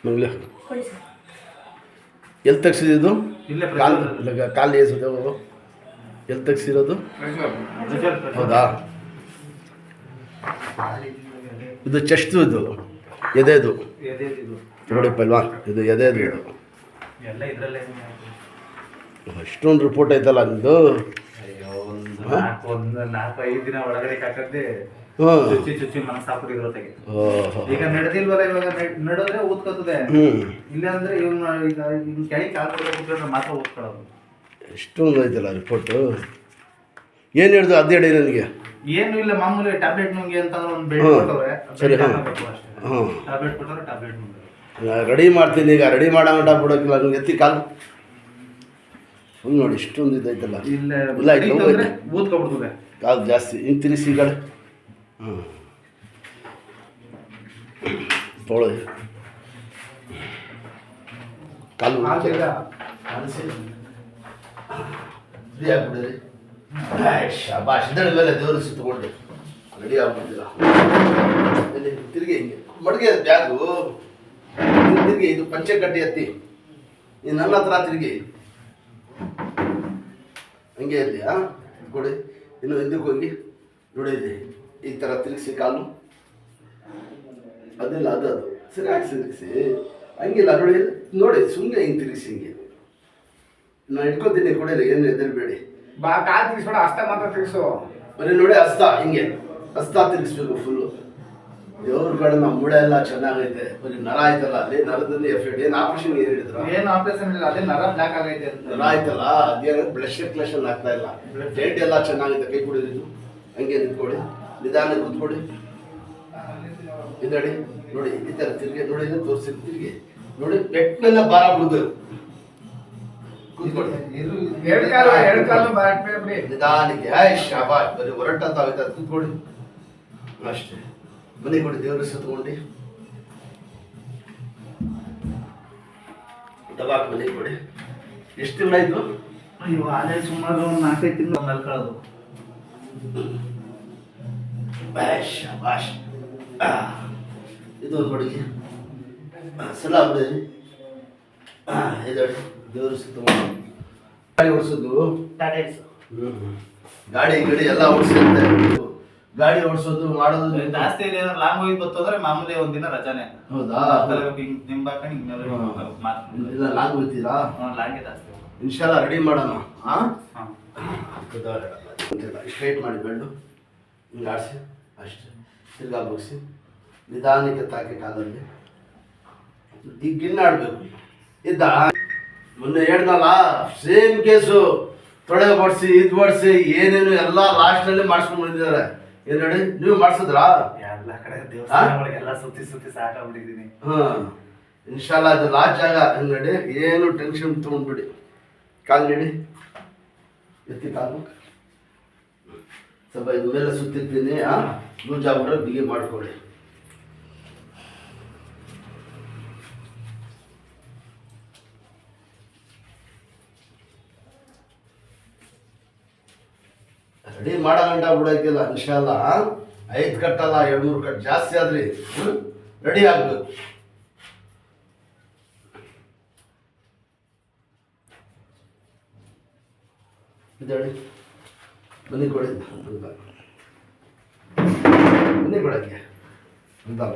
ಮಂಗ್ಲ ಎಲ್ಲಿ ತೆಗ್ಸಿದ್ದು? ಕಾಲು ಏಸಿದೆ ಎಲ್ಲಿ ತೆಗ್ಸಿರೋದು? ಹೌದಾ? ಇದು ಚೆಸ್ಟ್, ಇದು ಎದೆದು ನೋಡಿ ಪಲ್ವಾ, ಇದು ಎದೆದು. ಇದು ಅಷ್ಟೊಂದು ರಿಪೋರ್ಟ್ ಐತಲ್ಲ ನಿಂದು. ಒಂದು 4-5 ದಿನ ಒಳಗಡೆ ಕಾಕದ್ದೆ ಚುಚ್ಚಿ ಮನಸ್ಸಾಪುರಿ ಇರೋತ್ತಾಗೆ. ಈಗ ನಡೆದಿಲ್ವಲ್ಲ, ಇವಾಗ ನಡೆದ್ರೆ ಓದ್ಕೋತದೆ. ಇಲ್ಲ ಅಂದ್ರೆ ಈಗ ಕೆಳಗೆ ಕಾಲು ಕೊಡ್ಕೊಂಡ್ರೆ ಮಾತ್ರ ಓದ್ಕೊಳ್ಳೋದು. ಎಷ್ಟೊಂದು ಐತಲ್ಲ ರಿಪೋರ್ಟು. ಏನು ಹೇಳಿದ್ರು ಅದೇ ಹೇಳಿ ನನಗೆ. ಏನು ಇಲ್ಲ, ಮಾಮೂಲಿ ಟ್ಯಾಬ್ಲೆಟ್ ನುಂಗಿ ಅಂತಂದ್ರೆ ಒಂದು ಬೆಡ್ ಕೊಟ್ಟವ್ರೆ. ಸರಿ, ಟ್ಯಾಬ್ಲೆಟ್ ಕೊಟ್ಟವ್ರೆ, ಟ್ಯಾಬ್ಲೆಟ್ ನುಂಗಿ ರೆಡಿ ಮಾಡ್ತೀನಿ. ಈಗ ರೆಡಿ ಮಾಡೋಣ ಬಿಡೋಕ್ಕಿಲ್ಲ ನನಗೆ. ಎತ್ತಿ ಕಾಲು ಫುಲ್ ನೋಡಿ, ಇಷ್ಟೊಂದು ಇದೈತಲ್ಲ. ಇಲ್ಲ ಇಲ್ಲ ಓದ್ಕೊಬಿಡ್ತದೆ ಕಾಲು ಜಾಸ್ತಿ. ಹಿಂಗೆ ತಿನ್ನಿಸಿ ಈಗ. ತೊಗೊಳ್ಳಿ ಕಾಲು ಫ್ರೀ ಆಗ್ಬಿಡ್ರಿ. ಶಾಬಾಷ್. ಇದರ ಮೇಲೆ ದೇವರು ಸುತ್ತಕೊಂಡು ರೆಡಿ ಆಗ್ಬಿಡ್ತೀರ. ತಿರುಗಿ ಹಿಂಗೆ ಮಡ್ಗೆ ಬ್ಯಾಗು ತಿರುಗಿ. ಇದು ಪಂಚೆ ಕಟ್ಟಿ ಎತ್ತಿ ನೀನು ನನ್ನ ಹತ್ರ ತಿರುಗಿ ಹಂಗೆ ಇರಲಿ. ಕೊಡಿ. ಇನ್ನು ಹಿಂದಕ್ಕೆ ಹೋಗಿ ನೋಡಿ, ಇಲ್ಲಿ ಈ ಥರ ತಿರುಗಿಸಿ ಕಾಲು. ಅದಿಲ್ಲ, ಅದು ಸರಿಯಾಗಿ ತಿರುಗಿಸಿ. ಹಂಗಿಲ್ಲ ನೋಡಿ, ನೋಡಿ ಸುಮ್ಮನೆ ಹಿಂಗೆ ತಿರುಗಿಸಿ. ಹಿಂಗೆ ನಾನು ಇಟ್ಕೊತೀನಿ. ಕೊಡಿರಿ, ಏನು ಹೆದರಬೇಡಿ. ಕಾಲು ತಿರ್ಗಿಸ್ಬೇಡ, ಹಸ್ತ ಮಾತ್ರ ತಿರ್ಗಿಸು. ಬರೀ ನೋಡಿ, ಹಸ್ತ ಹಿಂಗೆ ಹಸ್ತ ತಿರ್ಗಿಸ್ಬೇಕು ಫುಲ್ಲು. ದೇವ್ರ ಕಡೆ ನಮ್ಮ ಮೂಳೆ ಎಲ್ಲ ಚೆನ್ನಾಗೈತೆ. ಬರೀ ನರ ಆಯ್ತಲ್ಲ, ಅಲ್ಲಿ ನರದಲ್ಲಿ ಎಫೆಕ್ಟ್. ಏನು ಆಪರೇಷನ್ ಏನು ಹೇಳಿದ್ರು? ಏನು ಆಪರೇಷನ್ ಇಲ್ಲ, ಅದೇ ನರ ಬ್ಲಾಕ್ ಆಗೈತೆ. ನರ ಆಯ್ತಲ್ಲ, ಅದೇನು ಬ್ಲಡ್ ಸರ್ಕ್ಯುಲೇಷನ್ ಆಗ್ತಾ ಇಲ್ಲ. ಡೇಟ್ ಎಲ್ಲ ಚೆನ್ನಾಗೈತೆ. ಕೈ ಕುಡಿದಿದ್ದು ಹಂಗೆ ನಿಂತ್ಕೊಳ್ಳಿ, ನಿಧಾನ ಕೂತ್ಕೊಳ್ಳಿ. ಇದಡಿ ನೋಡಿ, ಈ ಥರ ತಿರುಗಿ ನೋಡಿ, ತೋರಿಸಿ ತಿರುಗಿ ನೋಡಿ. ಬೆಟ್ಟನೆಲ್ಲ ಭಾರ ಬಿಡ್ಬೇಕು. ಕೂತ್ಕೊಳ್ಳಿ ನಿಧಾನಿಗೆ. ಶಾಬಾಷ್. ಬರೀ ಹೊರಟಂತ ಆಗುತ್ತೆ. ಕೂತ್ಕೊಳ್ಳಿ ಅಷ್ಟೇ. ಮನೆ ಕೊಡಿ, ದೇವ್ರ ಸುತ್ತಕೊಂಡು ದವಾಕ್ ಮನೆ ಕೊಡಿ. ಎಷ್ಟು ತಿಂಗಳು ಆಯ್ತು? ಅಯ್ಯೋ, ಅದೇ ಸುಮಾರು 4-5 ತಿಂಗಳು ಮಲ್ಕೊಳ್ಳೋದು. ಶಾಬಾಷ್. ಇದು ಒಂದು ಮಡಿಗೆ ಸಲ ಬಿಡಿ. ಇದಡಿ ದೇವ್ರ ಸುತ್ತಕೊಂಡು ಗಾಡಿ ಓಡಿಸೋದು. ಗಾಡಿ ಗಿಡಿ ಎಲ್ಲ ಓಡಿಸಿರುತ್ತೆ. ಗಾಡಿ ಓಡಿಸೋದು ಮಾಡೋದು ಜಾಸ್ತಿ. ಲಾಂಗ್ ಹೋಗಿ ಬರ್ತಂದ್ರೆ ಮಾಮೂಲಿ ಒಂದಿನ ರಜಾನೆ. ಹೌದಾ? ಇಲ್ಲ ಲಾಂಗ್ ಹೋಗ್ತೀರಾ? ಲಾಂಗೆ ಜಾಸ್ತಿ. ಇನ್ಶಾಲ್ಲ ರೆಡಿ ಮಾಡೋಣ. ಸ್ಟ್ರೈಟ್ ಮಾಡಿ ಬೆಳ್ಳು ಹಿಂಗೆ ಆಡಿಸಿ ಅಷ್ಟೇ. ತಿರ್ಗಾ ಮುಗಿಸಿ ನಿಧಾನಕ್ಕೆ ತಾಕಿ ಕಾಲಲ್ಲಿ ಈಗ ಗಿನ್ನಾಡಬೇಕು. ಇದ್ದ ಮೊನ್ನೆ ಹೇಳ್ದಲ್ಲ, ಸೇಮ್ ಕೇಸು. ತೊಡೆ ಬಡಿಸಿ ಇದು ಬಡಿಸಿ ಏನೇನು ಎಲ್ಲ ಲಾಸ್ಟ್ನಲ್ಲಿ ಮಾಡಿಸ್ಕೊಂಡು ಬಂದಿದ್ದಾರೆ. ಏನು ನೋಡಿ, ನೀವು ಮಾಡಿಸಿದ್ರಾ? ಎಲ್ಲ ಕಡೆ ದೇವಸ್ಥಾನಗಳಿಗೆಲ್ಲ ಸುತ್ತಿ ಸಾಕಾಗ್ಬಿಟ್ಟಿದ್ದೀನಿ. ಇನ್ಶಾಲ್ಲ ಅದು ಲಾಸ್ಟ್ ಜಾಗ. ಹಂಗೆ ನೋಡಿ, ಏನು ಟೆನ್ಷನ್ ತೊಗೊಂಡ್ಬಿಡಿ. ಕಾಲು ನೀಡಿ, ಎತ್ತಿ ಕಾಲು ಸ್ವಲ್ಪ. ಇದು ಮೇಲೆ ಸುತ್ತಿರ್ತೀನಿ. ಲೂಸ್ ಆಗ್ಬಿಟ್ರೆ ಬಿಗಿ ಮಾಡ್ಕೊಳ್ಳಿ. ರೆಡಿ ಮಾಡೋ ಗಂಟ ಬಿಡೋಕ್ಕಿಲ್ಲ. ಇನ್ಶಾಲ್ಲ 5 ಕಟ್ಟಲ್ಲ, 2-3 ಕಟ್ ಜಾಸ್ತಿ ಆದ್ರಿ ರೆಡಿ ಆಗ್ಬೇಕು. ಇದಡಿ ಬನ್ನಿ ಕೊಡಿ. ಬನ್ನಿ ಕೊಡಕ್ಕೆ ಅಂತಲ್ಲ.